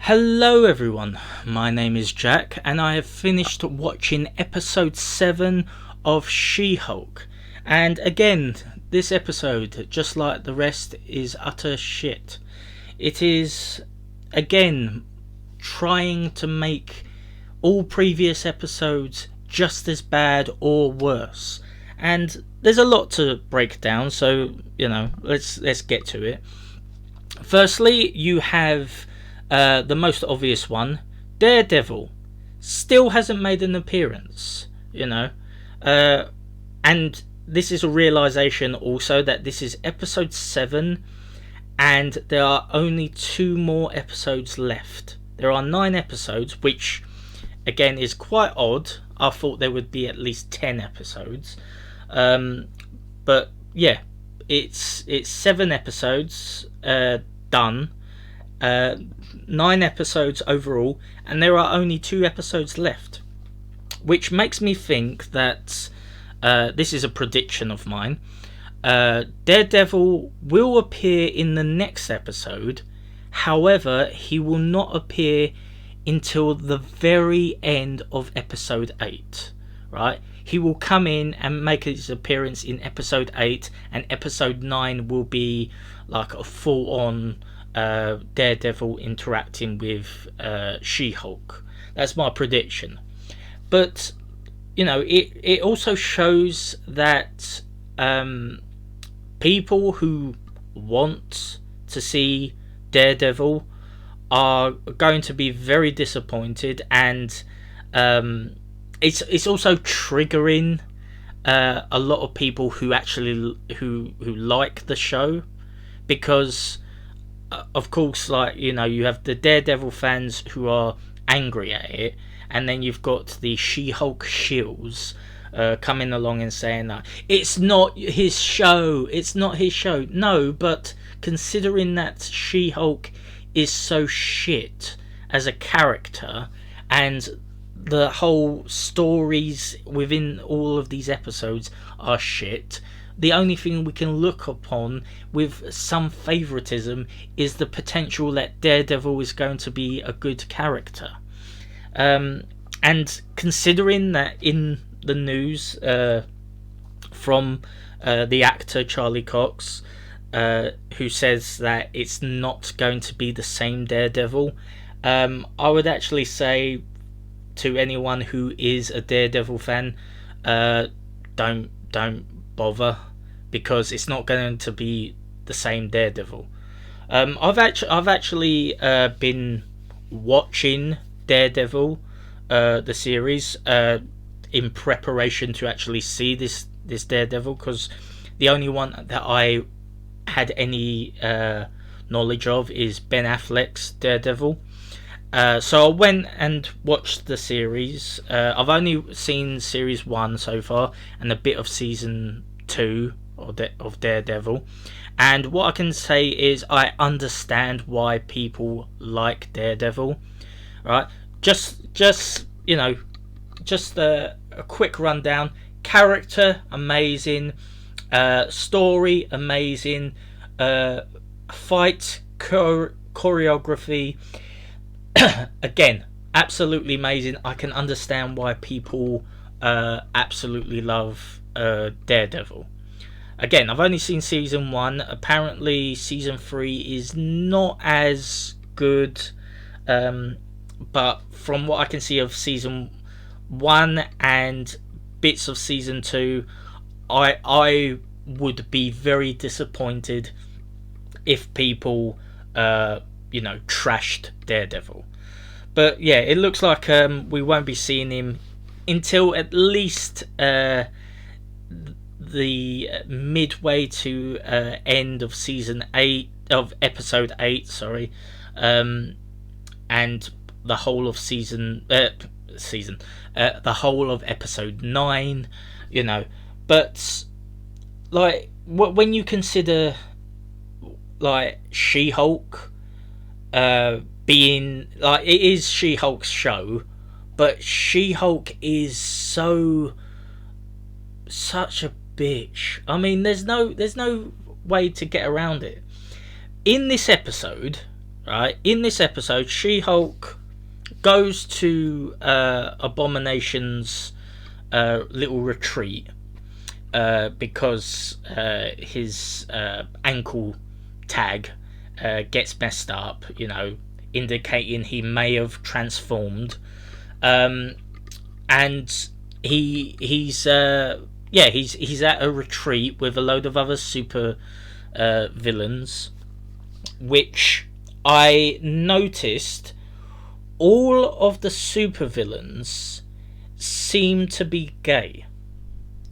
Hello everyone, my name is Jack and I have finished watching episode 7 of She-Hulk. And again, this episode, just like the rest, is utter shit. It is, again, trying to make all previous episodes just as bad or worse. And there's a lot to break down, so, let's get to it. Firstly, you have the most obvious one, Daredevil, still hasn't made an appearance, and this is a realization also that this is episode 7 and there are only 2 more episodes left. There are 9 episodes, which again is quite odd. I thought there would be at least 10 episodes, but yeah, it's 7 episodes done, 9 episodes overall, and there are only 2 episodes left, which makes me think that this is a prediction of mine. Daredevil will appear in the next episode. However, he will not appear until the very end of episode 8, right? He will come in and make his appearance in episode 8, and episode 9 will be like a full-on Daredevil interacting with She-Hulk. That's my prediction. But it also shows that people who want to see Daredevil are going to be very disappointed, and it's also triggering a lot of people who actually who like the show, because of course, you have the Daredevil fans who are angry at it, and then you've got the She-Hulk shills coming along and saying that it's not his show. No, but considering that She-Hulk is so shit as a character, and the whole stories within all of these episodes are shit, the only thing we can look upon with some favoritism is the potential that Daredevil is going to be a good character. And considering that in the news from the actor Charlie Cox, who says that it's not going to be the same Daredevil, I would actually say to anyone who is a Daredevil fan, don't bother, because it's not going to be the same Daredevil. I've actually been watching Daredevil, the series, in preparation to actually see this Daredevil, because the only one that I had any knowledge of is Ben Affleck's Daredevil. So I went and watched the series. I've only seen series 1 so far and a bit of season 2 of Daredevil, and what I can say is I understand why people like Daredevil, right? Just a quick rundown. Character amazing, story amazing, fight choreography again absolutely amazing. I can understand why people absolutely love Daredevil. Again, I've only seen season 1. Apparently season 3 is not as good, but from what I can see of season 1 and bits of season 2, I would be very disappointed if people trashed Daredevil. But yeah, it looks like we won't be seeing him until at least the midway to end of season 8 of episode 8, sorry, and the whole of the whole of episode 9, but when you consider She-Hulk being it is She-Hulk's show, but She-Hulk is such a bitch. I mean, there's no way to get around it. In this episode, right? In this episode, She-Hulk goes to Abomination's little retreat because his ankle tag gets messed up, indicating he may have transformed. And he's at a retreat with a load of other super villains, which I noticed all of the supervillains seem to be gay,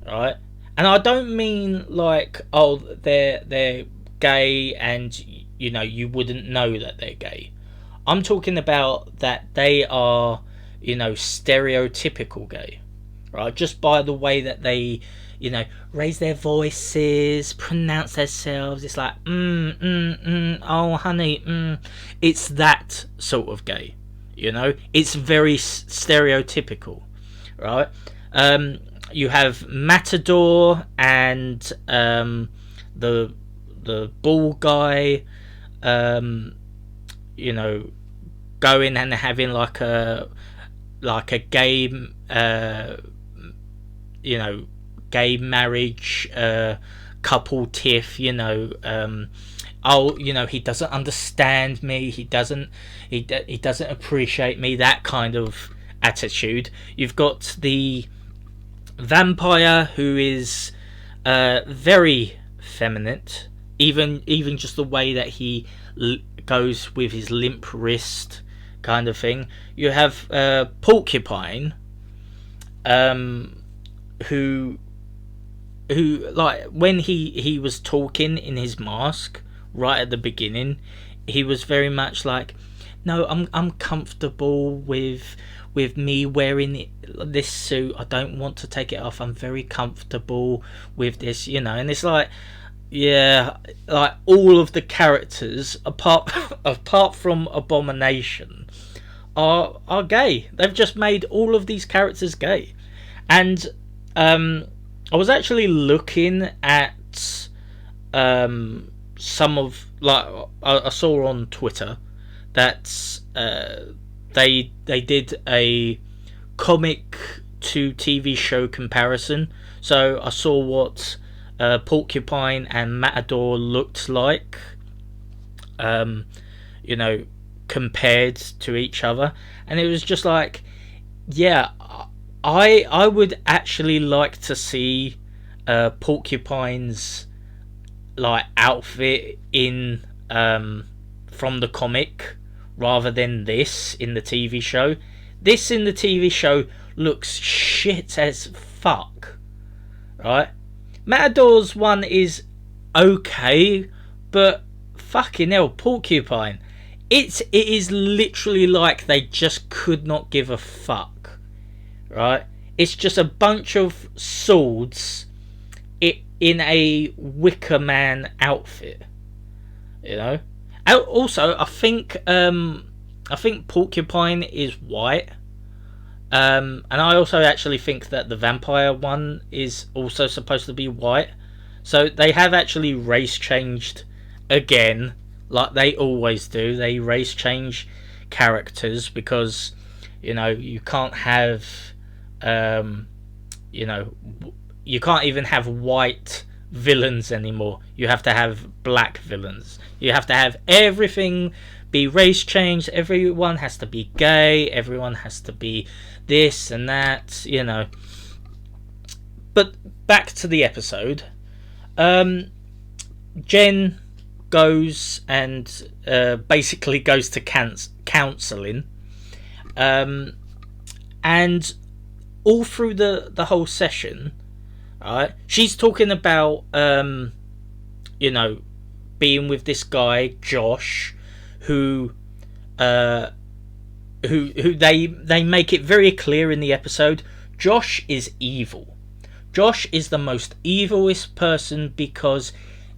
right? And I don't mean like, oh, they're gay and you wouldn't know that they're gay. I'm talking about that they are, stereotypical gay, right? Just by the way that they, raise their voices, pronounce themselves. It's like, oh, honey, It's that sort of gay, It's very stereotypical, right? You have Matador and the ball guy, going and having like a gay, gay marriage, couple tiff, he doesn't understand me, he doesn't appreciate me, that kind of attitude. You've got the vampire who is very feminine, even just the way that he goes with his limp wrist kind of thing. You have Porcupine, who like when he was talking in his mask right at the beginning, he was very much like, no, I'm comfortable with me wearing this suit, I don't want to take it off, I'm very comfortable with this, and it's like, yeah, like all of the characters apart from Abomination are gay. They've just made all of these characters gay. And I was actually looking at some of, like, I saw on Twitter that they did a comic to TV show comparison. So I saw what Porcupine and Matador looked like, compared to each other, and it was just like, yeah, I would actually like to see Porcupine's like outfit in from the comic rather than this in the TV show. This in the TV show looks shit as fuck, right? Matador's one is okay, but fucking hell, Porcupine, it is literally like they just could not give a fuck, right? It's just a bunch of swords in a Wicker Man outfit, Also, I think Porcupine is white. And I also actually think that the vampire one is also supposed to be white. So they have actually race changed again, like they always do. They race change characters because, you can't have, you can't even have white villains anymore. You have to have black villains. You have to have everything be race changed. Everyone has to be gay. Everyone has to be this and that, But back to the episode. Jen goes and basically goes to counselling, and all through the whole session, right, she's talking about being with this guy Josh, who they make it very clear in the episode, Josh is evil. Josh is the most evilest person because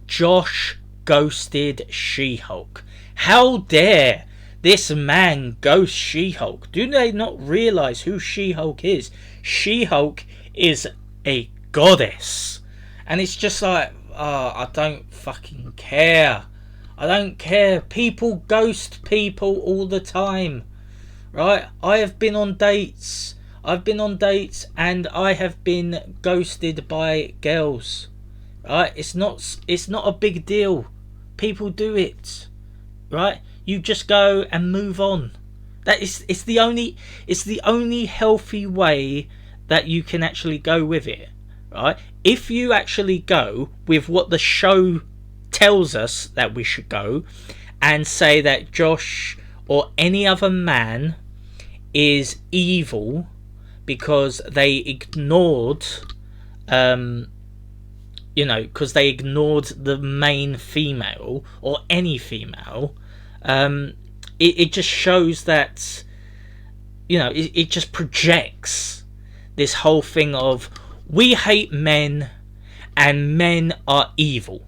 Josh ghosted She-Hulk. How dare this man ghost She-Hulk? Do they not realise who She-Hulk is? She-Hulk is a goddess. And it's just like, I don't fucking care. I don't care. People ghost people all the time, right? I have been on dates. I've been on dates and I have been ghosted by girls. Right? It's not a big deal. People do it. Right? You just go and move on. It's the only healthy way that you can actually go with it. Right? If you actually go with what the show tells us that we should go, and say that Josh or any other man is evil because they ignored because they ignored the main female or any female, it just shows that it just projects this whole thing of we hate men and men are evil,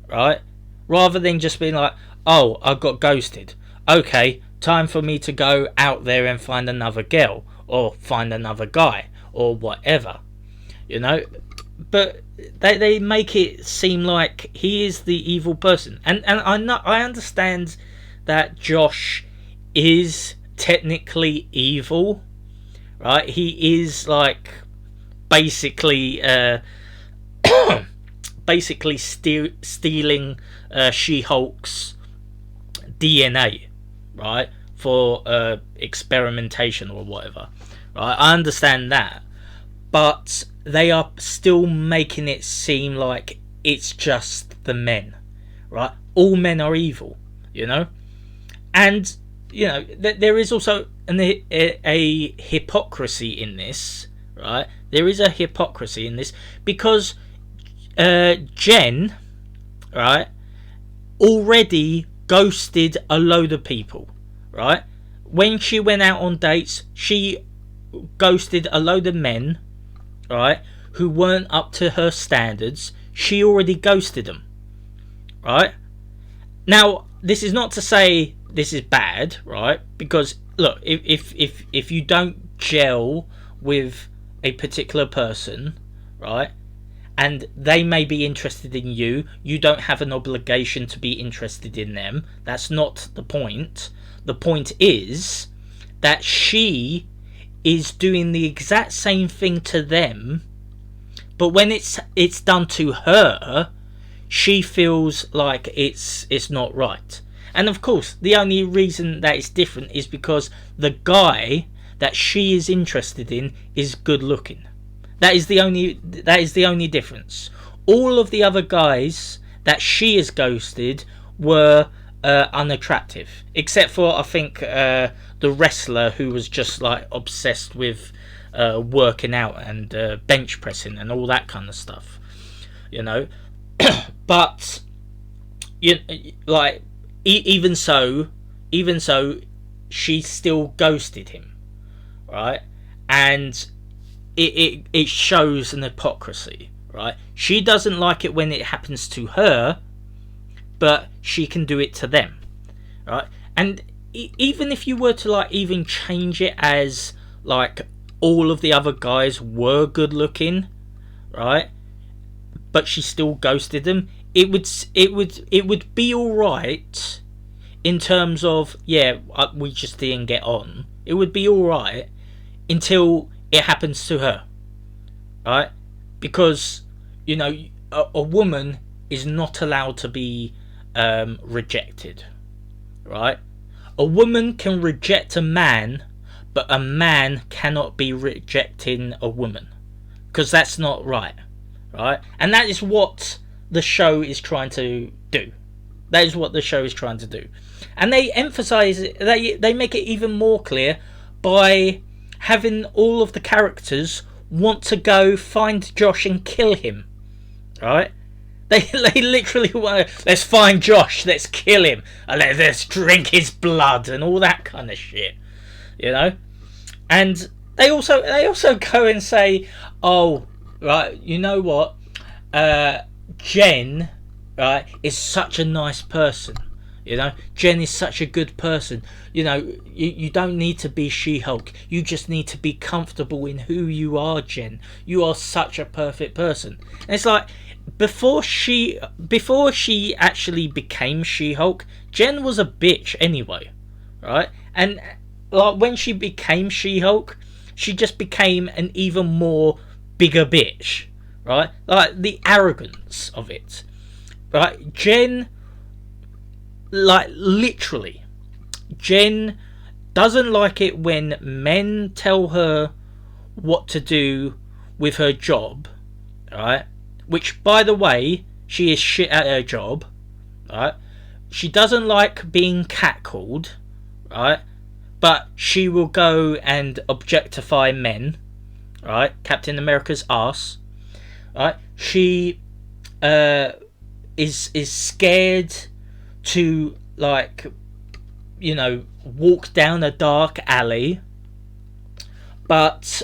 right? Rather than just being like, oh, I got ghosted, okay, time for me to go out there and find another girl or find another guy or whatever, but they make it seem like he is the evil person, and I understand that Josh is technically evil, right? He is like basically stealing She-Hulk's DNA, right, for experimentation or whatever, right? I understand that, but they are still making it seem like it's just the men, right? All men are evil, and there is also a hypocrisy in this, right? There is a hypocrisy in this because Jen, right, already ghosted a load of people, right? When she went out on dates, she ghosted a load of men, right, who weren't up to her standards. She already ghosted them, right? Now, this is not to say this is bad, right? Because look, if you don't gel with a particular person, right, and they may be interested in you, you don't have an obligation to be interested in them. That's not the point. The point is that she is doing the exact same thing to them, but when it's done to her, she feels like it's not right. And of course, the only reason that it's different is because the guy that she is interested in is good looking. That is the only difference. All of the other guys that she has ghosted were unattractive, except for I think the wrestler who was just like obsessed with working out and bench pressing and all that kind of stuff, but even so, she still ghosted him, right? And it shows an hypocrisy, right? She doesn't like it when it happens to her, but she can do it to them, right? And even if you were to even change it as all of the other guys were good looking, right, but she still ghosted them, it would be all right in terms of, we just didn't get on. It would be all right until it happens to her, right? Because a woman is not allowed to be rejected, right? A woman can reject a man, but a man cannot be rejecting a woman, because that's not right, right? And that is what the show is trying to do. That is what the show is trying to do. And they emphasize it, they make it even more clear by having all of the characters want to go find Josh and kill him, right? They literally want to, let's find Josh, let's kill him, and let's drink his blood and all that kind of shit, And they also go and say, oh, right, you know what, Jen, right, is such a nice person. Jen is such a good person. You don't need to be She-Hulk. You just need to be comfortable in who you are, Jen. You are such a perfect person. And it's like, before she actually became She-Hulk, Jen was a bitch anyway, right? And like when she became She-Hulk, she just became an even more bigger bitch, right? Like the arrogance of it, right? Jen, like literally, Jen doesn't like it when men tell her what to do with her job, right? Which, by the way, she is shit at her job, right? She doesn't like being catcalled, right? But she will go and objectify men, right? Captain America's ass, right? She is scared to, like, you know, walk down a dark alley, but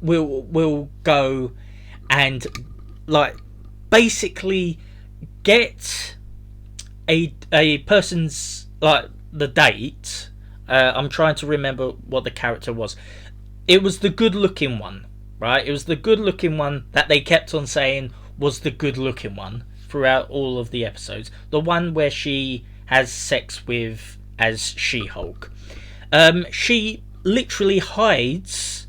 we'll go and, like, basically get a person's, like, the date. I'm trying to remember what the character was. It was the good looking one, right? It was the good looking one that they kept on saying was the good looking one throughout all of the episodes. The one where she has sex with as She-Hulk. She literally hides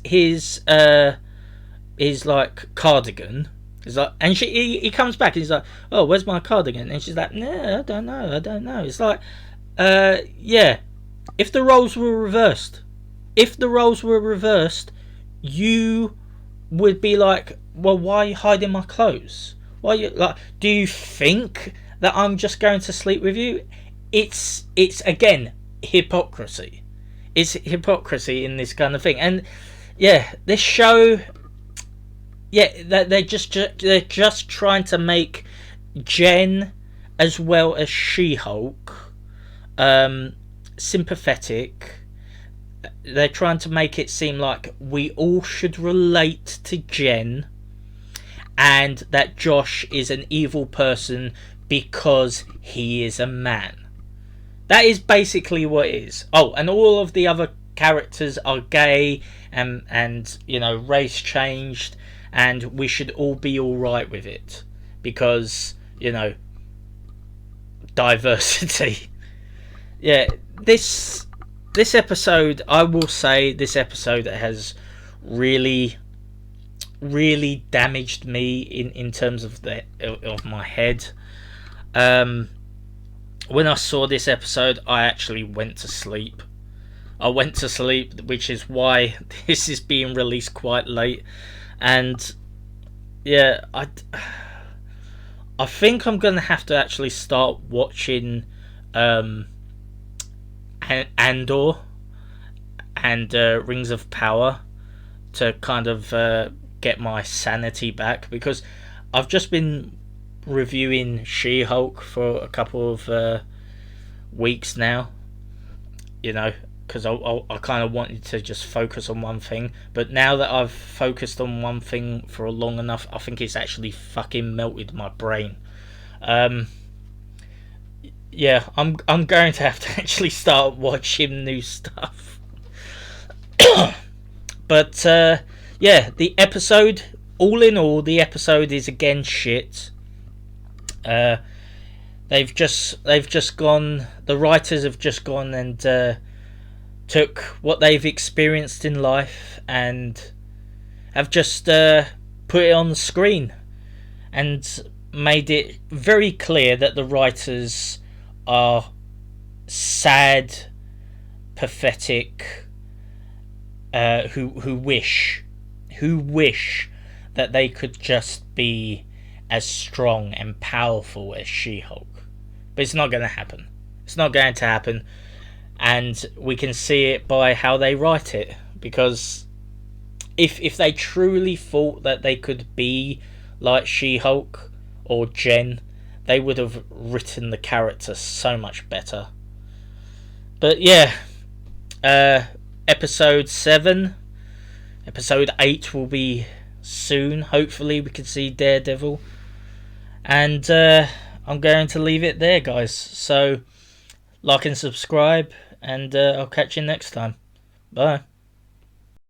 his like cardigan. He's like, and he comes back and he's like, oh, where's my cardigan? And she's like, no, I don't know. It's like, yeah, if the roles were reversed, you would be like, well, why are you hiding my clothes? Why are you, like, do you think that I'm just going to sleep with you? It's again hypocrisy. It's hypocrisy in this kind of thing. And yeah, this show, yeah, they're just trying to make Jen as well as She-Hulk sympathetic. They're trying to make it seem like we all should relate to Jen, and that Josh is an evil person because he is a man. That is basically what it is. Oh, and all of the other characters are gay and you know, race changed, and we should all be alright with it because, you know, diversity. Yeah, this episode, I will say, this episode has really damaged me in terms of my head. When I saw this episode, I actually went to sleep. Which is why this is being released quite late. And yeah, I think I'm gonna have to actually start watching Andor and Rings of Power to kind of get my sanity back, because I've just been reviewing She-Hulk for a couple of weeks now, you know, because I kind of wanted to just focus on one thing, but now that I've focused on one thing for long enough, I think it's actually fucking melted my brain. Yeah, I'm going to have to actually start watching new stuff. But yeah, the episode, all in all, the episode is again shit. They've just gone. The writers have just gone and took what they've experienced in life and have just put it on the screen and made it very clear that the writers are sad, pathetic, who wish that they could just be as strong and powerful as She-Hulk. But it's not going to happen. It's not going to happen. And we can see it by how they write it. Because if they truly thought that they could be like She-Hulk or Jen, they would have written the character so much better. But yeah, episode 7, episode 8 will be soon. Hopefully we can see Daredevil. And I'm going to leave it there, guys. So like and subscribe, and I'll catch you next time. Bye.